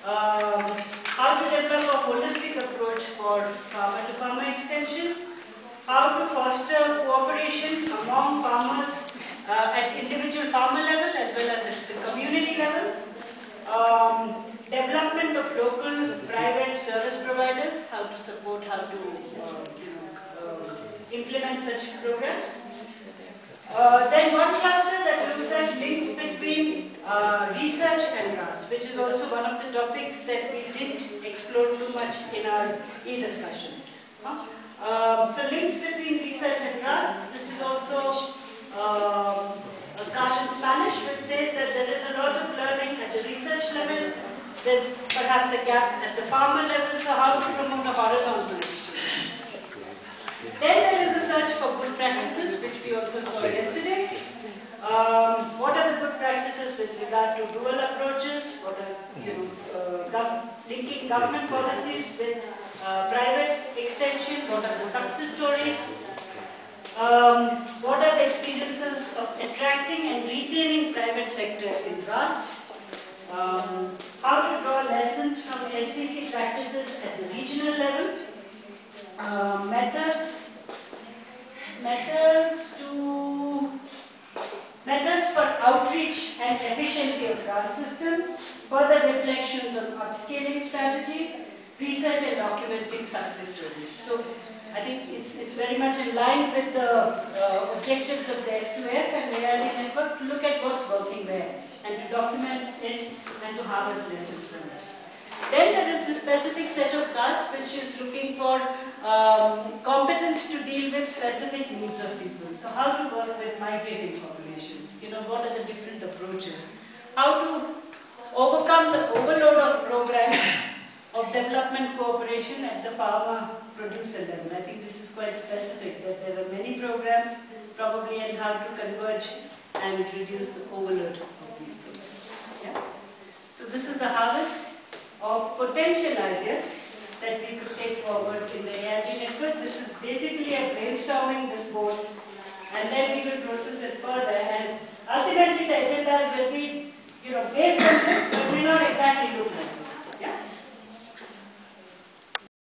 how to develop a holistic approach for farmer-to-farmer extension, how to foster cooperation among farmers at individual farmer level as well as at the community level, development of local private service providers, how to support, how to implement such programs. Then one cluster that looks at links between research and RAS, which is also one of the topics that we didn't explore too much in our e-discussions. So links between research and RAS. This is also a card in Spanish which says that there is a lot of learning at the research level. There's perhaps a gap at the farmer level, so how to promote a horizontal exchange. Then there is a search for good practices, which we also saw yesterday. What are the good practices with regard to rural approaches? What are linking government policies with private extension? What are the success stories? What are the experiences of attracting and retaining private sector in RAS? How to draw lessons from SDC practices at the regional level? Methods for outreach and efficiency of RAS systems, further reflections on upscaling strategy, research and documenting success stories. So I think it's very much in line with the objectives of the F2F and the AID network to look at what's working there and to document it and to harvest lessons from that. Then there is the specific set of cards which is looking for competence to deal with specific needs of people. So how to work with migrating populations, what are the different approaches, how to overcome the overload of programs of development cooperation at the farmer producer level. I think this is quite specific, that there are many programs probably, and how to converge and reduce the overload of these programs. Yeah? So this is the harvest of potential ideas that we could take forward in the AID network. This is basically a brainstorming this board, and then we will process it further.